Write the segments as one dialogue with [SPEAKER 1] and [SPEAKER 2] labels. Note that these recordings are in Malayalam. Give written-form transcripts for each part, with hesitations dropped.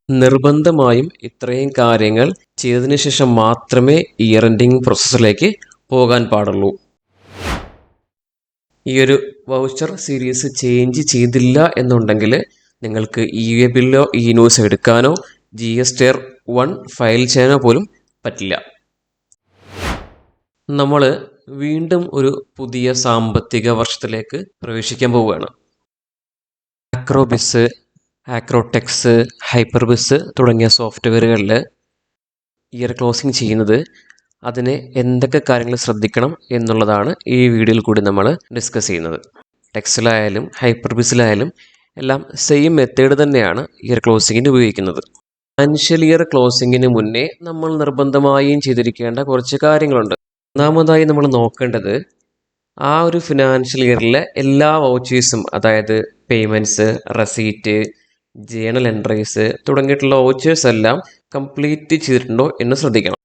[SPEAKER 1] നിർബന്ധമായും ഇത്രയും കാര്യങ്ങൾ ചെയ്തതിന് ശേഷം മാത്രമേ ഇയർ എൻഡിങ് പ്രോസസ്സിലേക്ക് പോകാൻ പാടുള്ളൂ. ഈ ഒരു വൗച്ചർ സീരീസ് ചേഞ്ച് ചെയ്തില്ല എന്നുണ്ടെങ്കിൽ നിങ്ങൾക്ക് ഇ-വേ ബില്ലോ ഇ-ഇൻവോയ്സ് എടുക്കാനോ GSTR-1 ഫയൽ ചെയ്യാനോ പോലും പറ്റില്ല. നമ്മൾ വീണ്ടും ഒരു പുതിയ സാമ്പത്തിക വർഷത്തിലേക്ക് പ്രവേശിക്കാൻ പോവുകയാണ്. ആക്രോബിസ്, ആക്രോടെക്സ്, ഹൈപ്പർബിസ് തുടങ്ങിയ സോഫ്റ്റ്വെയറുകളിൽ ഇയർ ക്ലോസിംഗ് ചെയ്യുന്നത് അതിന് എന്തൊക്കെ കാര്യങ്ങൾ ശ്രദ്ധിക്കണം എന്നുള്ളതാണ് ഈ വീഡിയോയിൽ കൂടി നമ്മൾ ഡിസ്കസ് ചെയ്യുന്നത്. ടെക്സിലായാലും ഹൈപ്പർബിസിലായാലും എല്ലാം സെയിം മെത്തേഡ് തന്നെയാണ് ഇയർ ക്ലോസിങ്ങിന് ഉപയോഗിക്കുന്നത്. ഫിനാൻഷ്യൽ ഇയർ ക്ലോസിങ്ങിന് മുന്നേ നമ്മൾ നിർബന്ധമായും ചെയ്തിരിക്കേണ്ട കുറച്ച് കാര്യങ്ങളുണ്ട്. ഒന്നാമതായി നമ്മൾ നോക്കേണ്ടത് ആ ഒരു ഫിനാൻഷ്യൽ ഇയറിലെ എല്ലാ വൗച്ചേഴ്സും, അതായത് പേയ്മെൻറ്റ്സ്, റെസീറ്റ്, ജേണൽ എൻട്രീസ് തുടങ്ങിയിട്ടുള്ള വൗച്ചേഴ്സ് എല്ലാം കംപ്ലീറ്റ് ചെയ്തിട്ടുണ്ടോ എന്ന് ശ്രദ്ധിക്കണം.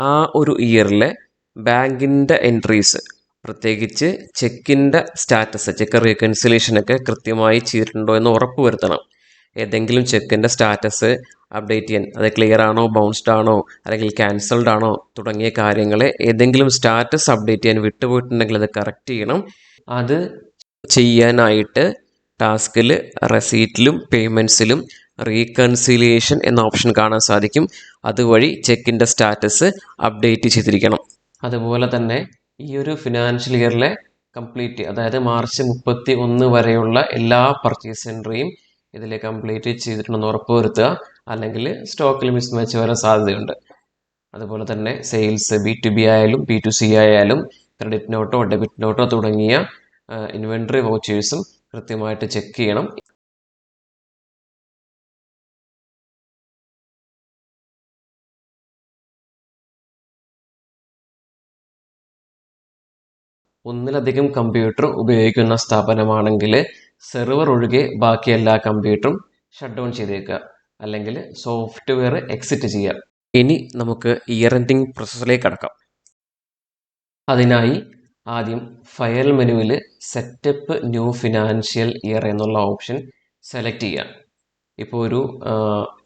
[SPEAKER 1] ആ ഒരു ഇയറിലെ ബാങ്കിൻ്റെ എൻട്രീസ്, പ്രത്യേകിച്ച് ചെക്കിൻ്റെ സ്റ്റാറ്റസ്, ചെക്ക് റീകൺസിലേഷനൊക്കെ കൃത്യമായി ചെയ്തിട്ടുണ്ടോ എന്ന് ഉറപ്പ് വരുത്തണം. ഏതെങ്കിലും ചെക്കിൻ്റെ സ്റ്റാറ്റസ് അപ്ഡേറ്റ് ചെയ്യാൻ, അത് ക്ലിയർ ആണോ, ബൗൺസ്ഡ് ആണോ, അല്ലെങ്കിൽ ക്യാൻസൽഡ് ആണോ തുടങ്ങിയ കാര്യങ്ങളെ ഏതെങ്കിലും സ്റ്റാറ്റസ് അപ്ഡേറ്റ് ചെയ്യാൻ വിട്ടുപോയിട്ടുണ്ടെങ്കിൽ അത് കറക്റ്റ് ചെയ്യണം. അത് ചെയ്യാനായിട്ട് ടാസ്കിൽ റെസീറ്റിലും പേയ്മെൻറ്റ്സിലും റീകൺസിലിയേഷൻ എന്ന ഓപ്ഷൻ കാണാൻ സാധിക്കും. അതുവഴി ചെക്കിൻ്റെ സ്റ്റാറ്റസ് അപ്ഡേറ്റ് ചെയ്തിരിക്കണം. അതുപോലെ തന്നെ ഈ ഒരു ഫിനാൻഷ്യൽ ഇയറിലെ കംപ്ലീറ്റ്, അതായത് മാർച്ച് 31 വരെയുള്ള എല്ലാ പർച്ചേസ് എൻട്രിയും ഇതിൽ കംപ്ലീറ്റ് ചെയ്തിട്ടുണ്ടെന്ന് ഉറപ്പ് വരുത്തുക. അല്ലെങ്കിൽ സ്റ്റോക്കിൽ മിസ്മാച്ച് വരാൻ സാധ്യതയുണ്ട്. അതുപോലെ തന്നെ സെയിൽസ് B2B ആയാലും B2C ആയാലും ക്രെഡിറ്റ് നോട്ടോ ഡെബിറ്റ് നോട്ടോ തുടങ്ങിയ ഇൻവെൻട്രി വൗച്ചേഴ്സും കൃത്യമായിട്ട് ചെക്ക് ചെയ്യണം. ഒന്നിലധികം കമ്പ്യൂട്ടർ ഉപയോഗിക്കുന്ന സ്ഥാപനമാണെങ്കിൽ സെർവർ ഒഴികെ ബാക്കി എല്ലാ കമ്പ്യൂട്ടറും ഷട്ട് ഡൗൺ ചെയ്തേക്കുക, അല്ലെങ്കിൽ സോഫ്റ്റ്വെയർ എക്സിറ്റ് ചെയ്യുക. ഇനി നമുക്ക് ഇയർ എൻഡിങ് പ്രോസസ്സിലേക്ക് കടക്കാം. അതിനായി ആദ്യം ഫയൽ മെനുവിൽ സെറ്റപ്പ് ന്യൂ ഫിനാൻഷ്യൽ ഇയർ എന്നുള്ള ഓപ്ഷൻ സെലക്ട് ചെയ്യുക. ഇപ്പോൾ ഒരു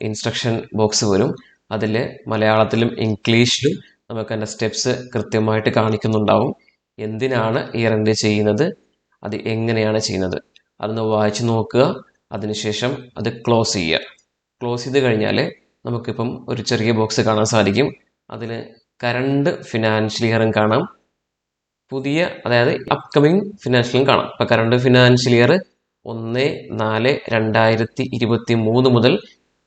[SPEAKER 1] ഇൻസ്ട്രക്ഷൻ ബോക്സ് വരും. അതിൽ മലയാളത്തിലും ഇംഗ്ലീഷിലും നമുക്ക് അതിൻ്റെ സ്റ്റെപ്സ് കൃത്യമായിട്ട് കാണിക്കുന്നുണ്ടാവും. എന്തിനാണ് ഇയർ എൻഡ് ചെയ്യുന്നത്, അത് എങ്ങനെയാണ് ചെയ്യുന്നത്, അതൊന്ന് വായിച്ച് നോക്കുക. അതിനുശേഷം അത് ക്ലോസ് ചെയ്യുക. ക്ലോസ് ചെയ്ത് കഴിഞ്ഞാൽ നമുക്കിപ്പം ഒരു ചെറിയ ബോക്സ് കാണാൻ സാധിക്കും. അതിൽ കറണ്ട് ഫിനാൻഷ്യൽ ഇയറും കാണാം, പുതിയ, അതായത് അപ്കമിങ് ഫിനാൻഷ്യലും കാണാം. ഇപ്പോൾ കറണ്ട് ഫിനാൻഷ്യൽ ഇയർ 1/4/2023 മുതൽ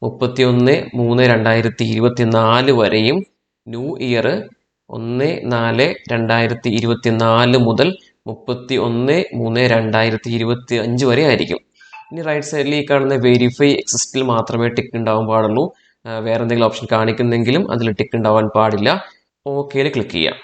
[SPEAKER 1] 31/3/2024 വരെയും, ന്യൂ ഇയർ 1/4/2024 മുതൽ 31/3/2025 വരെ ആയിരിക്കും. ഇനി റൈറ്റ് സൈഡിൽ ഈ കാണുന്ന വെരിഫൈ എക്സിസ്റ്റിൽ മാത്രമേ ടിക്ക് ഉണ്ടാവാൻ പാടുള്ളൂ. വേറെ എന്തെങ്കിലും ഓപ്ഷൻ കാണിക്കുന്നെങ്കിലും അതിൽ ടിക്ക് ഉണ്ടാവാൻ പാടില്ല. ഓക്കെയിൽ ക്ലിക്ക് ചെയ്യാം.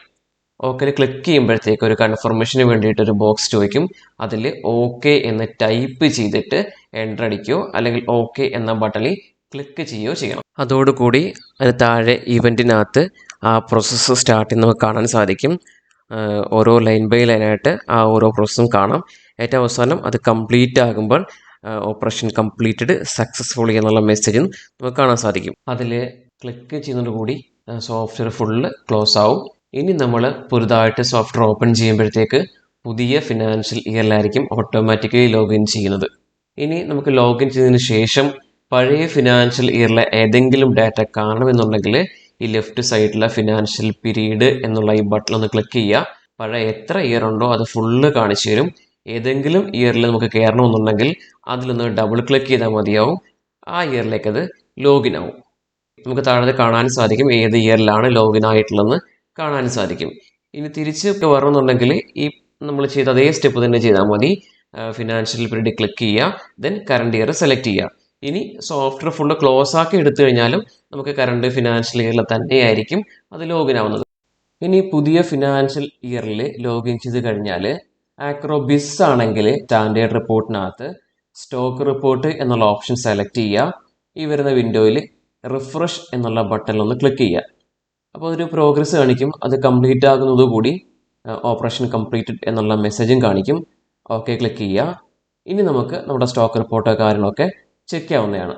[SPEAKER 1] ഓക്കെയിൽ ക്ലിക്ക് ചെയ്യുമ്പോഴത്തേക്ക് ഒരു കൺഫർമേഷന് വേണ്ടിയിട്ട് ഒരു ബോക്സ് ചോദിക്കും. അതിൽ ഓക്കെ എന്ന് ടൈപ്പ് ചെയ്തിട്ട് എൻ്റർ അടിക്കുകയോ അല്ലെങ്കിൽ ഓക്കെ എന്ന ബട്ടണിൽ ക്ലിക്ക് ചെയ്യുകയോ ചെയ്യണം. അതോടുകൂടി അതിന് താഴെ ഇവൻറ്റിനകത്ത് ആ പ്രോസസ്സ് സ്റ്റാർട്ട് ചെയ്യുന്ന നമുക്ക് കാണാൻ സാധിക്കും. ഓരോ ലൈൻ ബൈ ലൈനായിട്ട് ആ ഓരോ പ്രോസസ്സും കാണാം. ഏറ്റവും അവസാനം അത് കംപ്ലീറ്റ് ആകുമ്പോൾ ഓപ്പറേഷൻ കംപ്ലീറ്റഡ് സക്സസ്ഫുള്ളി എന്നുള്ള മെസ്സേജും നമുക്ക് കാണാൻ സാധിക്കും. അതിൽ ക്ലിക്ക് ചെയ്യുന്നതോടുകൂടി സോഫ്റ്റ്വെയർ ഫുള്ള് ക്ലോസ് ആവും. ഇനി നമ്മൾ പുതുതായിട്ട് സോഫ്റ്റ്വെയർ ഓപ്പൺ ചെയ്യുമ്പോഴത്തേക്ക് പുതിയ ഫിനാൻഷ്യൽ ഇയറിലായിരിക്കും ഓട്ടോമാറ്റിക്കലി ലോഗിൻ ചെയ്യുന്നത്. ഇനി നമുക്ക് ലോഗിൻ ചെയ്തതിന് ശേഷം പഴയ ഫിനാൻഷ്യൽ ഇയറിലെ ഏതെങ്കിലും ഡാറ്റ കാണണമെന്നുണ്ടെങ്കിൽ ഈ ലെഫ്റ്റ് സൈഡിലെ ഫിനാൻഷ്യൽ പീരീഡ് എന്നുള്ള ഈ ബട്ടൺ ഒന്ന് ക്ലിക്ക് ചെയ്യുക. പഴയ എത്ര ഇയർ ഉണ്ടോ അത് ഫുള്ള് കാണിച്ചു തരും. ഏതെങ്കിലും ഇയറിൽ നമുക്ക് കയറണമെന്നുണ്ടെങ്കിൽ അതിലൊന്ന് ഡബിൾ ക്ലിക്ക് ചെയ്താൽ മതിയാവും. ആ ഇയറിലേക്ക് അത് ലോഗിൻ ആവും. നമുക്ക് താഴെ കാണാൻ സാധിക്കും ഏത് ഇയറിലാണ് ലോഗിൻ ആയിട്ടുള്ളതെന്ന് കാണാൻ സാധിക്കും. ഇനി തിരിച്ച് വരണമെന്നുണ്ടെങ്കിൽ ഈ നമ്മൾ ചെയ്ത അതേ സ്റ്റെപ്പ് തന്നെ ചെയ്താൽ മതി. ഫിനാൻഷ്യൽ പീരീഡ് ക്ലിക്ക് ചെയ്യുക, ദെൻ കറണ്ട് ഇയർ സെലക്ട് ചെയ്യുക. ഇനി സോഫ്റ്റ്വെയർ ഫുള്ള് ക്ലോസ് ആക്കി എടുത്തു കഴിഞ്ഞാലും നമുക്ക് കറണ്ട് ഫിനാൻഷ്യൽ ഇയറിൽ തന്നെയായിരിക്കും അത് ലോഗിൻ ആവുന്നത്. ഇനി പുതിയ ഫിനാൻഷ്യൽ ഇയറിൽ ലോഗിൻ ചെയ്ത് കഴിഞ്ഞാൽ ആക്രോബിസ് ആണെങ്കിൽ സ്റ്റാൻഡേർഡ് റിപ്പോർട്ടിനകത്ത് സ്റ്റോക്ക് റിപ്പോർട്ട് എന്നുള്ള ഓപ്ഷൻ സെലക്ട് ചെയ്യുക. ഈ വരുന്ന വിൻഡോയിൽ റിഫ്രഷ് എന്നുള്ള ബട്ടണിൽ ഒന്ന് ക്ലിക്ക് ചെയ്യുക. അപ്പോൾ ഒരു പ്രോഗ്രസ് കാണിക്കും. അത് കംപ്ലീറ്റ് ആകുന്നതോടുകൂടി ഓപ്പറേഷൻ കംപ്ലീറ്റഡ് എന്നുള്ള മെസ്സേജും കാണിക്കും. ഓക്കെ ക്ലിക്ക് ചെയ്യുക. ഇനി നമുക്ക് നമ്മുടെ സ്റ്റോക്ക് റിപ്പോർട്ടോ കാര്യങ്ങളൊക്കെ ചെക്ക് ചെയ്യാവുന്നതാണ്.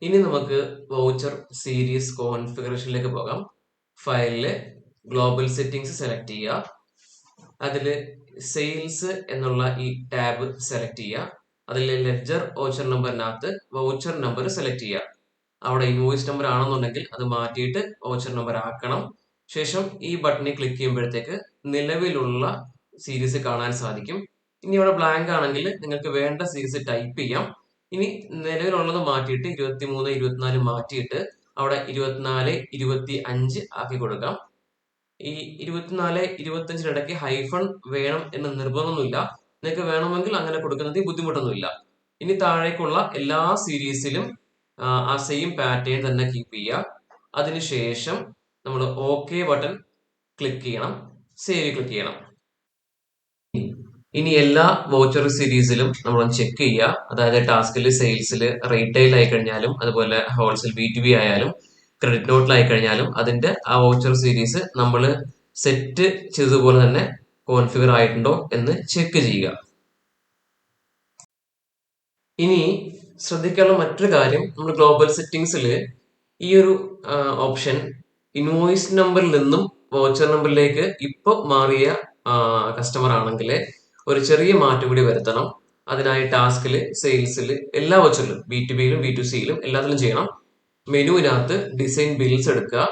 [SPEAKER 1] ഇനി നമുക്ക് വൗച്ചർ സീരീസ് കോൺഫിഗറേഷനിലേക്ക് പോകാം. ഫയലില് ഗ്ലോബൽ സെറ്റിംഗ്സ് സെലക്ട് ചെയ്യുക. അതിൽ സെയിൽസ് എന്നുള്ള ഈ ടാബ് സെലക്ട് ചെയ്യുക. അതിൽ ലെഡ്ജർ വൗച്ചർ നമ്പറിനകത്ത് വൗച്ചർ നമ്പർ സെലക്ട് ചെയ്യുക. അവിടെ ഇൻവോയ്സ് നമ്പർ ആണെന്നുണ്ടെങ്കിൽ അത് മാറ്റിയിട്ട് വൗച്ചർ നമ്പർ ആക്കണം. ശേഷം ഈ ബട്ടണിൽ ക്ലിക്ക് ചെയ്യുമ്പോഴത്തേക്ക് നിലവിലുള്ള സീരീസ് കാണാൻ സാധിക്കും. ഇനി ഇവിടെ ബ്ലാങ്ക് ആണെങ്കിൽ നിങ്ങൾക്ക് വേണ്ട സീരീസ് ടൈപ്പ് ചെയ്യാം. ഇനി നിലവിലുള്ളത് മാറ്റിയിട്ട് 23, 24 മാറ്റിയിട്ട് അവിടെ 24, 25 ആക്കി കൊടുക്കാം. ഈ 24, 25 ഇടയ്ക്ക് ഹൈഫൺ വേണം എന്ന് നിർബന്ധമൊന്നുമില്ല. നിങ്ങൾക്ക് വേണമെങ്കിൽ അങ്ങനെ കൊടുക്കുന്നതിൽ ബുദ്ധിമുട്ടൊന്നുമില്ല. ഇനി താഴേക്കുള്ള എല്ലാ സീരീസിലും ആ സെയിം പാറ്റേൺ തന്നെ കീപ്പ് ചെയ്യുക. അതിനുശേഷം നമ്മൾ ഓക്കെ ബട്ടൺ ക്ലിക്ക് ചെയ്യണം, സേവ് ക്ലിക്ക് ചെയ്യണം. ഇനി എല്ലാ വൗച്ചർ സീരീസിലും നമ്മൾ ചെക്ക് ചെയ്യുക. അതായത് ടാസ്കിൽ, സെയിൽസിൽ, റീറ്റെയിൽ ആയി കഴിഞ്ഞാലും അതുപോലെ ഹോൾസെയിൽ B2B ആയാലും ക്രെഡിറ്റ് നോട്ടിലായി കഴിഞ്ഞാലും അതിന്റെ ആ വൗച്ചർ സീരീസ് നമ്മൾ സെറ്റ് ചെയ്തതുപോലെ തന്നെ കോൺഫിഗർ ആയിട്ടുണ്ടോ എന്ന് ചെക്ക് ചെയ്യുക. ഇനി ശ്രദ്ധിക്കാനുള്ള മറ്റൊരു കാര്യം, നമ്മൾ ഗ്ലോബൽ സെറ്റിംഗ്സിൽ ഈ ഒരു ഓപ്ഷൻ ഇൻവോയ്സ് നമ്പറിൽ നിന്നും വൗച്ചർ നമ്പറിലേക്ക് ഇപ്പോൾ മാറിയ കസ്റ്റമർ ആണെങ്കിൽ ഒരു ചെറിയ മാറ്റം കൂടി വരുത്തണം. അതിനായി ടാസ്കിൽ, സെയിൽസിൽ, എല്ലാ വൗച്ചറിലും B2Bയിലും B2Cയിലും എല്ലാത്തിലും ചെയ്യണം. മെനുവിനകത്ത് ഡിസൈൻ ബിൽസ് എടുക്കുക.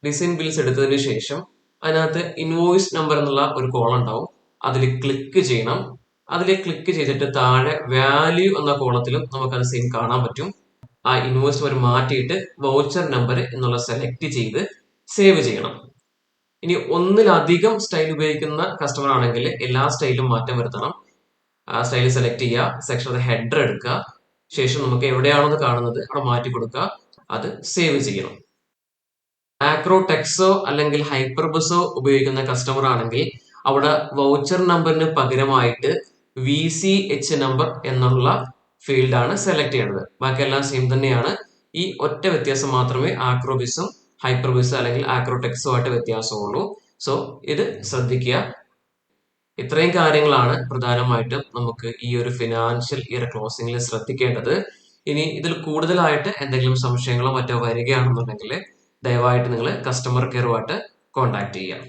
[SPEAKER 1] ഡിസൈൻ ബിൽസ് എടുത്തതിന് ശേഷം അതിനകത്ത് ഇൻവോയ്സ് നമ്പർ എന്നുള്ള ഒരു കോളം ഉണ്ടാവും. അതിൽ ക്ലിക്ക് ചെയ്യണം. അതിൽ ക്ലിക്ക് ചെയ്തിട്ട് താഴെ വാല്യൂ എന്ന കോളത്തിലും നമുക്കത് സെയിം കാണാൻ പറ്റും. ആ ഇൻവോയ്സ് നമ്പർ മാറ്റിയിട്ട് വൗച്ചർ നമ്പർ എന്നുള്ള സെലക്ട് ചെയ്ത് സേവ് ചെയ്യണം. ഇനി ഒന്നിലധികം സ്റ്റൈൽ ഉപയോഗിക്കുന്ന കസ്റ്റമർ ആണെങ്കിൽ എല്ലാ സ്റ്റൈലും മാറ്റം വരുത്തണം. ആ സ്റ്റൈൽ സെലക്ട് ചെയ്യുക, സെക്ഷൻ ഹെഡർ എടുക്കുക. ശേഷം നമുക്ക് എവിടെയാണോ കാണുന്നത് അവിടെ മാറ്റി കൊടുക്കുക, അത് സേവ് ചെയ്യണം. ആക്രോ ടെക്സോ അല്ലെങ്കിൽ ഹൈപ്പർബസോ ഉപയോഗിക്കുന്ന കസ്റ്റമർ ആണെങ്കിൽ അവിടെ വൗച്ചർ നമ്പറിന് പകരമായിട്ട് VCH നമ്പർ എന്നുള്ള ഫീൽഡാണ് സെലക്ട് ചെയ്യേണ്ടത്. ബാക്കിയെല്ലാം സെയിം തന്നെയാണ്. ഈ ഒറ്റ വ്യത്യാസം മാത്രമേ ആക്രോബിസും ഹൈപ്പർബിസും അല്ലെങ്കിൽ ആക്രോടെക്സും ആയിട്ട് വ്യത്യാസമുള്ളൂ. സോ ഇത് ശ്രദ്ധിക്കുക. ഇത്രയും കാര്യങ്ങളാണ് പ്രധാനമായിട്ടും നമുക്ക് ഈ ഒരു ഫിനാൻഷ്യൽ ഇയർ ക്ലോസിംഗിൽ ശ്രദ്ധിക്കേണ്ടത്. ഇനി ഇതിൽ കൂടുതലായിട്ട് എന്തെങ്കിലും സംശയങ്ങളോ മറ്റോ വരികയാണെന്നുണ്ടെങ്കിൽ ദയവായിട്ട് നിങ്ങൾ കസ്റ്റമർ കെയറുമായിട്ട് കോൺടാക്ട് ചെയ്യാം.